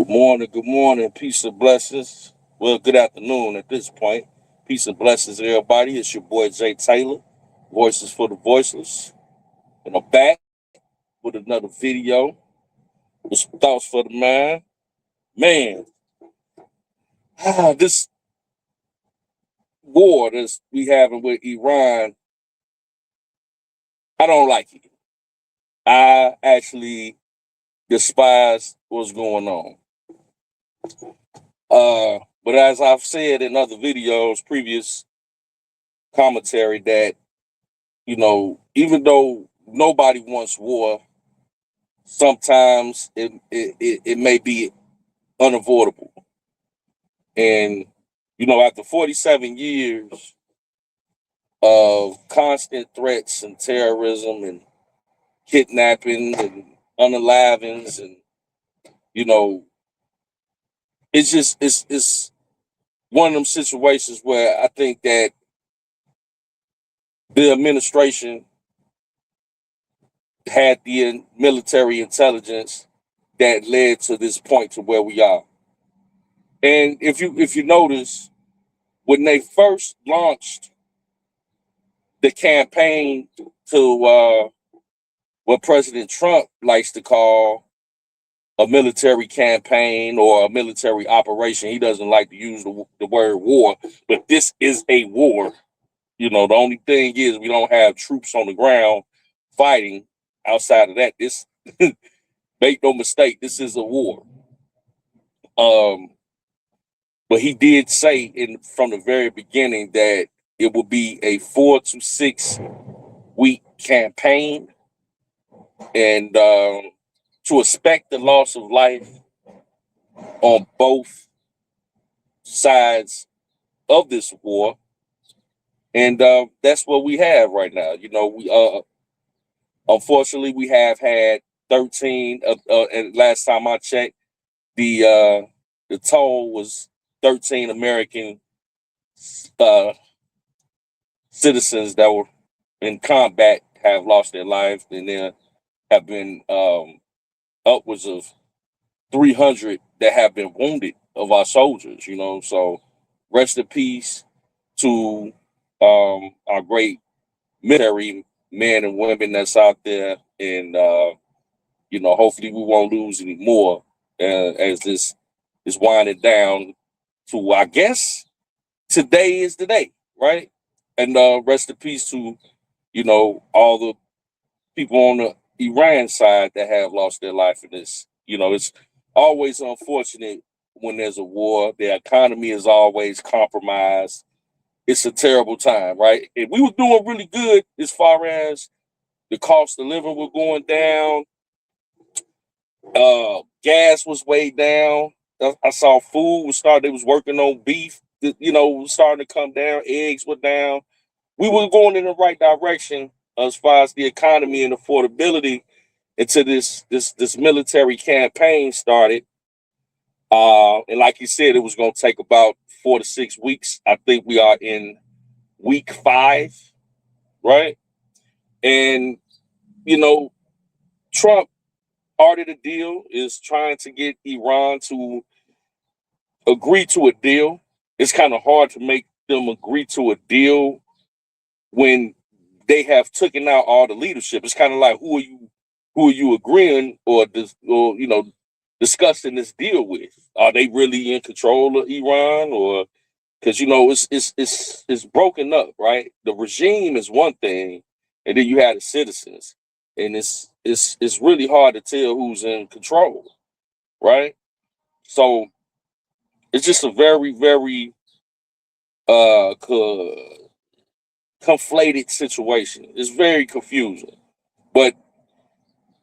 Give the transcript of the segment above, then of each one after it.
Good morning, peace and blessings. Well, good afternoon at this point. Peace and blessings, everybody. It's your boy Jay Taylor, Voices for the Voiceless. And I'm back with another video with some thoughts for the mind. Man, this war that we having with Iran, I don't like it. I actually despise what's going on. But as I've said in other videos, previous commentary, that even though nobody wants war, sometimes it may be unavoidable. And, after 47 years of constant threats and terrorism and kidnapping and unalivings, and, you know, it's one of them situations where I think that the administration had the military intelligence that led to this point to where we are. And if you notice, when they first launched the campaign to what President Trump likes to call a military campaign or a military operation, he doesn't like to use the word war, but this is a war. The only thing is we don't have troops on the ground fighting. Outside of that, this make no mistake, this is a war. Um, But he did say from the very beginning that it will be a 4 to 6 week campaign, and to expect the loss of life on both sides of this war. And that's what we have right now. We unfortunately we have had 13. And last time I checked, the toll was 13 American uh, citizens that were in combat have lost their lives, and there have been upwards of 300 that have been wounded of our soldiers. So rest in peace to our great military men and women that's out there, and hopefully we won't lose any more as this is winding down to, I guess, today is the day, right? And rest in peace to all the people on the Iran side that have lost their life in this. It's always unfortunate when there's a war. The economy is always compromised. It's a terrible time, right? And we were doing really good as far as the cost of living was going down. Gas was way down. I saw food was starting. They was working on beef. Was starting to come down. Eggs were down. We were going in the right direction as far as the economy and affordability until this military campaign started. And like you said, it was going to take about 4 to 6 weeks. I think we are in week 5, right? And you know, Trump, part of the deal is trying to get Iran to agree to a deal. It's kind of hard to make them agree to a deal when they have taken out all the leadership. It's kind of like who are you agreeing or discussing this deal with? Are they really in control of Iran, or because it's broken up, right? The regime is one thing, and then you have the citizens, and it's really hard to tell who's in control, right? So it's just a very very uh conflated situation. It's very confusing, but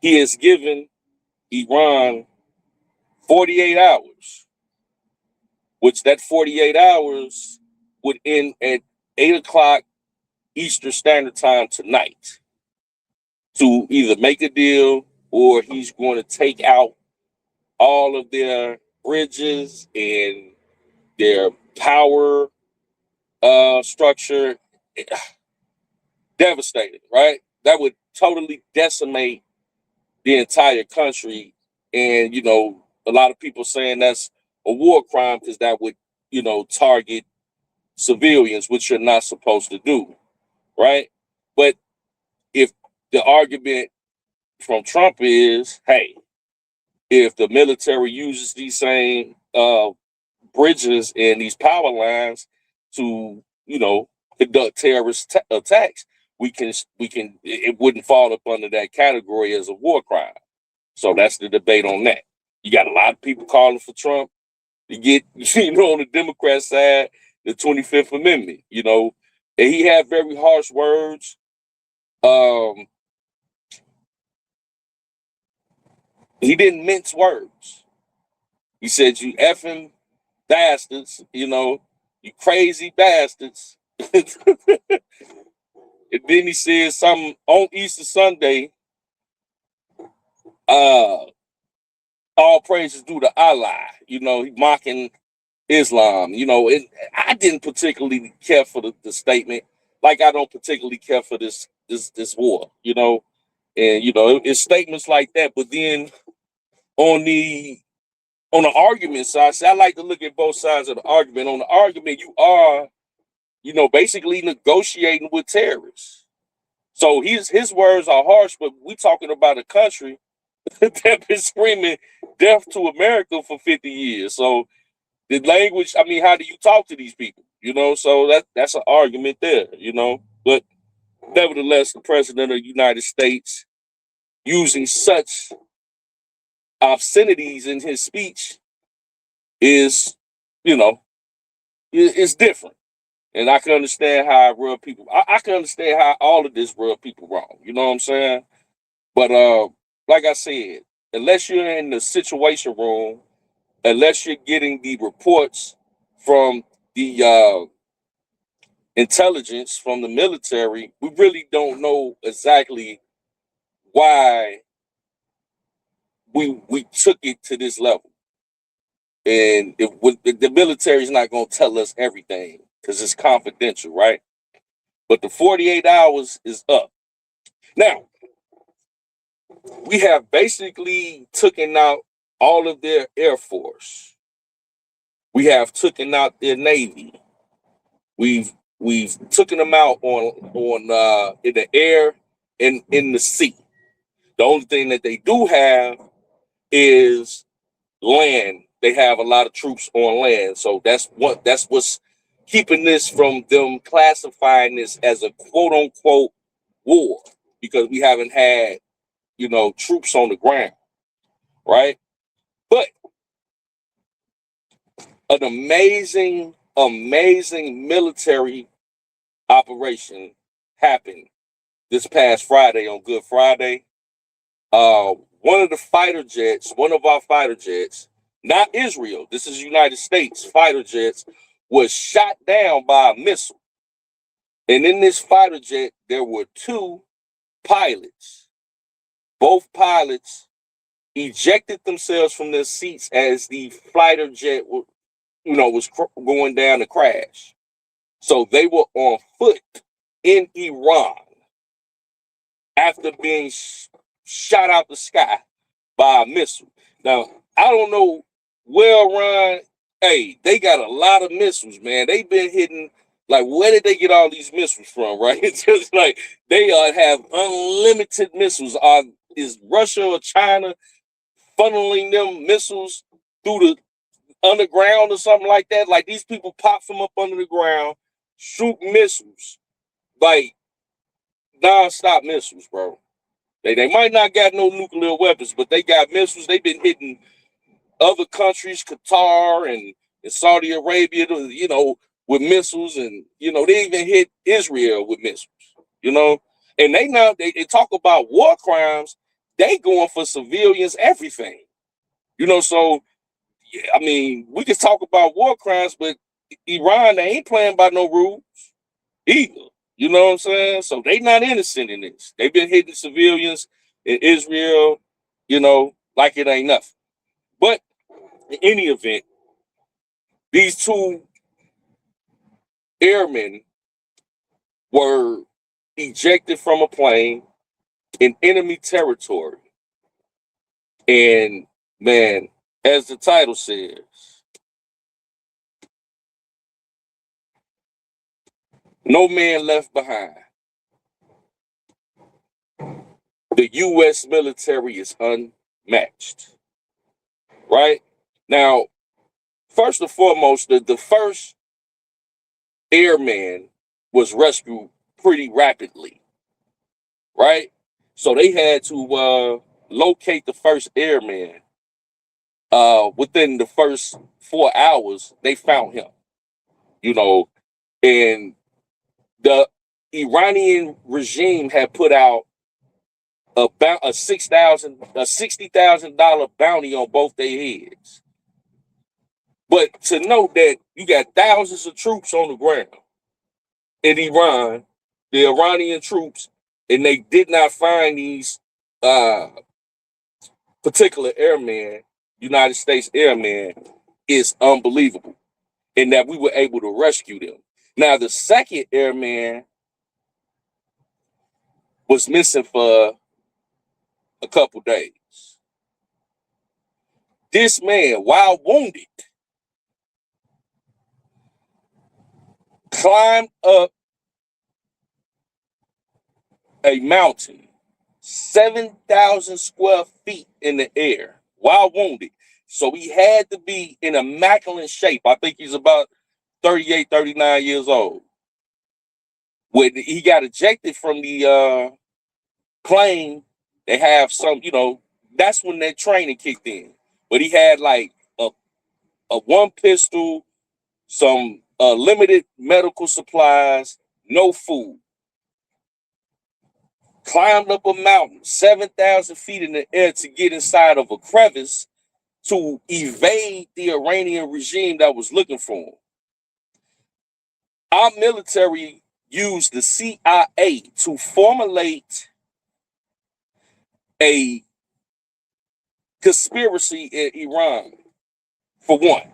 he has given Iran 48 hours, which that 48 hours would end at 8 o'clock Eastern Standard Time tonight, to either make a deal or he's going to take out all of their bridges and their power structure. Devastated, right? That would totally decimate the entire country, and a lot of people saying that's a war crime because that would, target civilians, which you're not supposed to do, right? But if the argument from Trump is, hey, if the military uses these same bridges and these power lines to, conduct terrorist attacks, we can it wouldn't fall up under that category as a war crime. So that's the debate on that. You got a lot of people calling for Trump to get, on the Democrat side, the 25th Amendment, and he had very harsh words. Um, he didn't mince words. He said, "You effing bastards, you crazy bastards." And then he said something on Easter Sunday, uh, all praises due to Allah, he mocking Islam, and I didn't particularly care for the statement, like I don't particularly care for this war, and it's statements like that. But then on the on the argument side, see, I like to look at both sides of the argument. On the argument, you are, basically negotiating with terrorists. So his words are harsh, but we talking about a country that been screaming death to America for 50 years. So the language, I mean, how do you talk to these people? So that's an argument there, But nevertheless, the president of the United States using such obscenities in his speech is, it's different. And I can understand how real people, I can understand how all of this real people wrong. You know what I'm saying? But like I said, unless you're in the situation room, unless you're getting the reports from the intelligence from the military, we really don't know exactly why we took it to this level. And the military is not going to tell us everything because it's confidential, right? But the 48 hours is up. Now, we have basically taken out all of their Air Force. We have taken out their Navy. We've taken them out on in the air and in the sea. The only thing that they do have is land. They have a lot of troops on land. So that's what's keeping this from them classifying this as a quote unquote war, because we haven't had, troops on the ground, right? But an amazing, amazing military operation happened this past Friday on Good Friday. One of the fighter jets, one of our fighter jets, not Israel, this is United States fighter jets, was shot down by a missile. And in this fighter jet, there were two pilots. Both pilots ejected themselves from their seats as the fighter jet, was going down to crash. So they were on foot in Iran after being shot out the sky by a missile. Now, I don't know, well, Ron, hey, they got a lot of missiles, man. They've been hitting, like, where did they get all these missiles from, right? It's just like they have unlimited missiles. Is Russia or China funneling them missiles through the underground or something like that? Like, these people pop from up under the ground, shoot missiles, like non-stop missiles, bro. They might not got no nuclear weapons, but they got missiles. They've been hitting other countries, Qatar and Saudi Arabia, with missiles, and they even hit Israel with missiles, you know. And they talk about war crimes. They going for civilians, everything, So yeah, I mean, we can talk about war crimes, but Iran, they ain't playing by no rules either. You know what I'm saying? So they not innocent in this. They've been hitting civilians in Israel, like it ain't nothing. But in any event, these two airmen were ejected from a plane in enemy territory. And man, As the title says, no man left behind. The U.S. military is unmatched. Right? Now, first and foremost, the first airman was rescued pretty rapidly. Right? So they had to locate the first airman. Within the first 4 hours, they found him. You know, and the Iranian regime had put out about a $60,000 bounty on both their heads. But to know that you got thousands of troops on the ground in Iran, the Iranian troops, and they did not find these uh, particular airmen, United States airmen, is unbelievable. And that we were able to rescue them. Now, the second airman was missing for a couple days. This man, while wounded, climbed up a mountain, 7,000 square feet in the air, while wounded. So he had to be in immaculate shape. I think he's about 38, 39 years old. When he got ejected from the plane, they have some, that's when that training kicked in. But he had like a one pistol, some limited medical supplies, no food. Climbed up a mountain, 7,000 feet in the air to get inside of a crevice to evade the Iranian regime that was looking for him. Our military used the CIA to formulate a conspiracy in Iran, for one,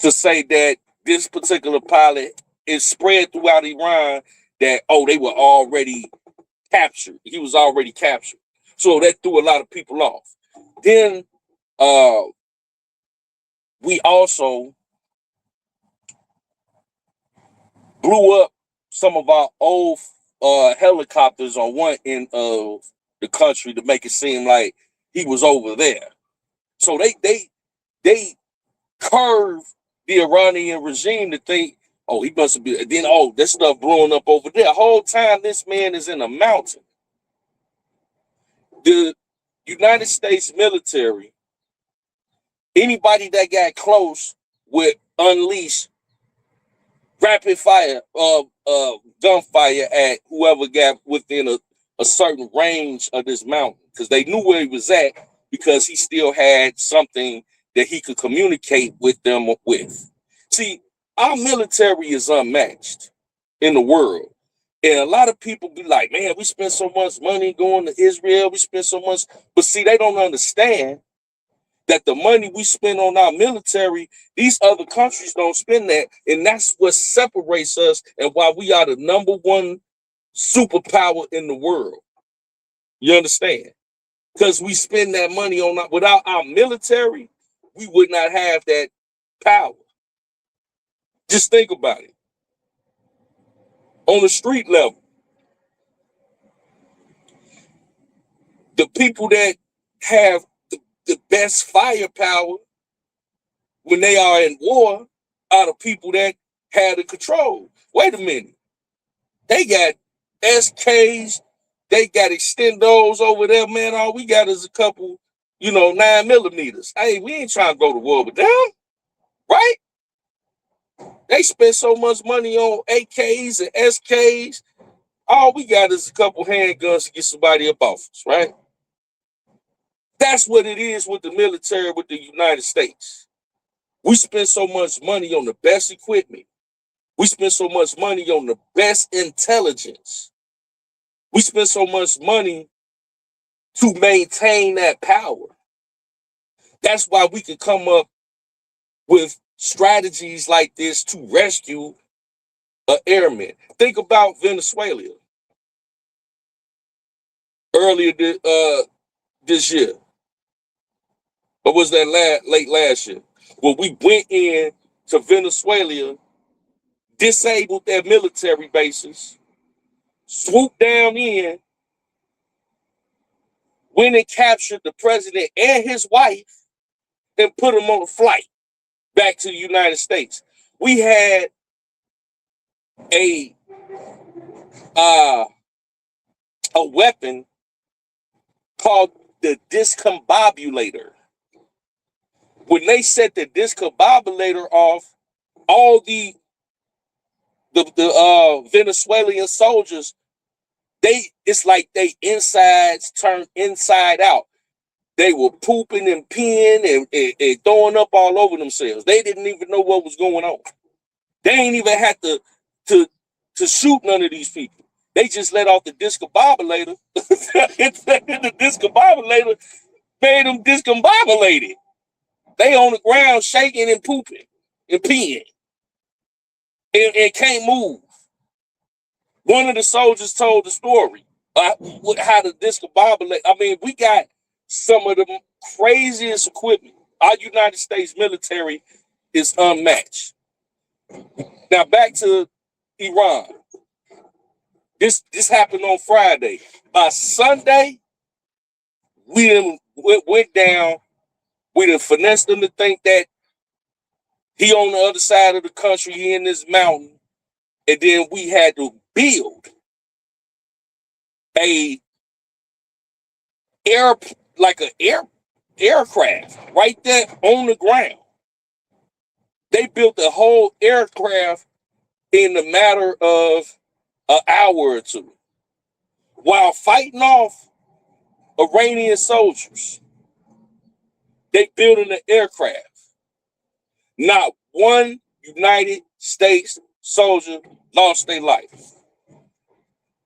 to say that this particular pilot is spread throughout Iran that, oh, they were already captured. He was already captured. So that threw a lot of people off. Then we also blew up some of our old helicopters on one end of the country to make it seem like he was over there. So they curved the Iranian regime to think, oh, he must be. Then that stuff blowing up over there. The whole time this man is in a mountain. The United States military, anybody that got close would unleash rapid fire, gunfire at whoever got within a certain range of this mountain, because they knew where he was at, because he still had something that he could communicate with them with. See, our military is unmatched in the world. And a lot of people be like, man, we spend so much money going to Israel. We spend so much. But see, they don't understand that the money we spend on our military, these other countries don't spend that. And that's what separates us and why we are the number one superpower in the world. You understand? Because we spend that money on without our military, we would not have that power. Just think about it. On the street level, the people that have the best firepower when they are in war are the people that have the control. Wait a minute. They got SKs, they got extendos over there, man. All we got is a couple, 9mm. Hey, we ain't trying to go to war with them, right? They spend so much money on AKs and SKs. All we got is a couple handguns to get somebody up off us, right? That's what it is with the military, with the United States. We spend so much money on the best equipment. We spend so much money on the best intelligence. We spend so much money to maintain that power. That's why we can come up with strategies like this to rescue an airman. Think about Venezuela earlier this year. Or was that late last year? Well, we went in to Venezuela, disabled their military bases, swooped down in, went and captured the president and his wife, and put them on a flight back to the United States. We had a uh, a weapon called the discombobulator. When they set the discombobulator off, all the Venezuelan soldiers, it's like they insides turned inside out. They were pooping and peeing and throwing up all over themselves. They didn't even know what was going on. They ain't even had to shoot none of these people. They just let off the discombobulator. The discombobulator made them discombobulated. They on the ground shaking and pooping and peeing and can't move. One of the soldiers told the story how the discombobulate. I mean, we got some of the craziest equipment. Our United States military is unmatched. Now back to Iran. This happened on Friday. By Sunday, we done went down. We done finessed them to think that he on the other side of the country, he in this mountain, and then we had to build a air like an aircraft right there on the ground. They built a whole aircraft in a matter of an hour or two while fighting off Iranian soldiers. They building an aircraft. Not one United States soldier lost their life.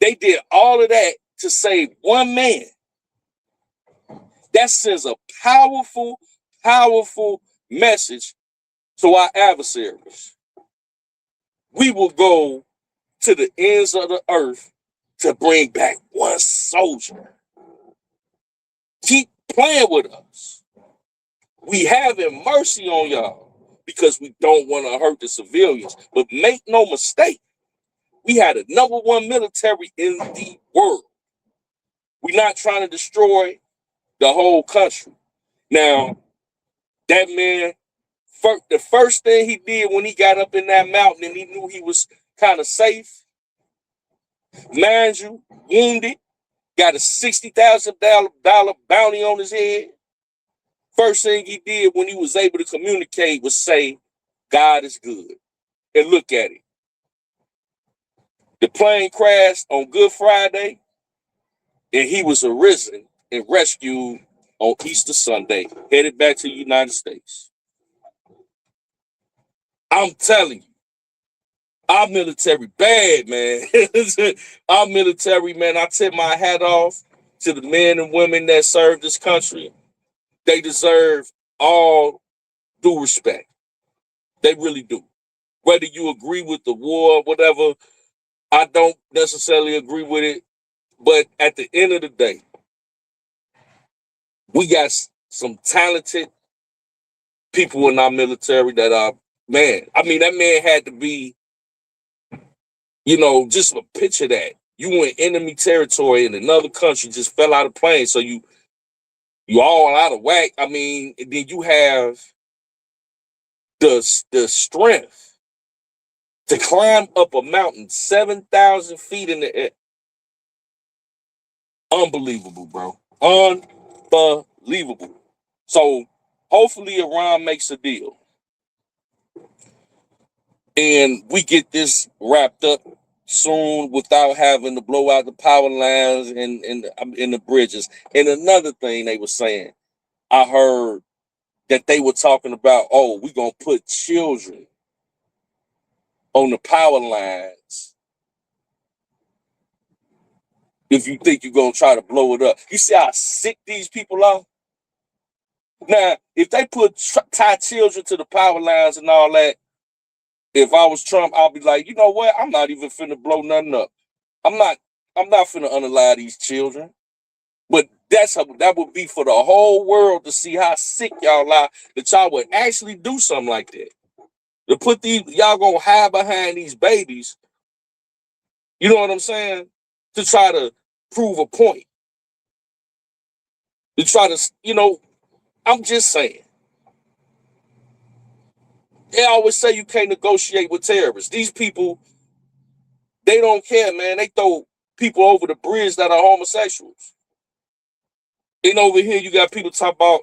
They did all of that to save one man. That sends a powerful, powerful message to our adversaries. We will go to the ends of the earth to bring back one soldier. Keep playing with us. We having mercy on y'all because we don't want to hurt the civilians. But make no mistake, we had the #1 military in the world. We're not trying to destroy the whole country. Now, that man, the first thing he did when he got up in that mountain and he knew he was kind of safe, mind you, wounded, got a $60,000 bounty on his head. First thing he did when he was able to communicate was say, God is good. And look at it. The plane crashed on Good Friday, and he was arisen and rescued on Easter Sunday, headed back to the United States. I'm telling you, our military bad, man. Our military, man, I tip my hat off to the men and women that serve this country. They deserve all due respect. They really do. Whether you agree with the war, whatever, I don't necessarily agree with it. But at the end of the day, we got some talented people in our military that are, man, I mean, that man had to be, just a picture that. You in enemy territory in another country, just fell out of plane. So you all out of whack. I mean, and then you have the strength to climb up a mountain 7,000 feet in the air. Unbelievable, bro. Unbelievable. So hopefully Iran makes a deal. And we get this wrapped up soon without having to blow out the power lines and in the bridges. And another thing they were saying, I heard that they were talking about, we're going to put children on the power lines if you think you're going to try to blow it up. You see how sick these people are? Now, if they tie children to the power lines and all that, if I was Trump, I'll be like, you know what? I'm not even finna blow nothing up. I'm not finna unalive these children. But That would be for the whole world to see how sick y'all are, that y'all would actually do something like that. To put y'all gonna hide behind these babies, you know what I'm saying? To try to prove a point. To try to, I'm just saying. They always say you can't negotiate with terrorists. These people, they don't care, man. They throw people over the bridge that are homosexuals. And over here, you got people talking about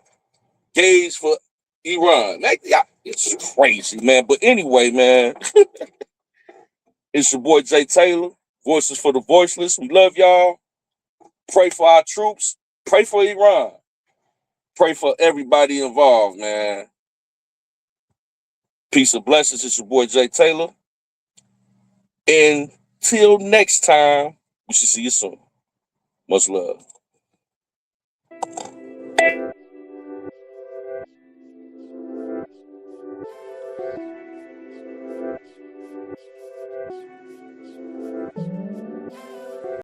gays for Iran. It's crazy, man. But anyway, man, it's your boy Jay Taylor. Voices for the voiceless. We love y'all. Pray for our troops. Pray for Iran. Pray for everybody involved, man. Peace and blessings. It's your boy Jay Taylor. Until next time, we should see you soon. Much love.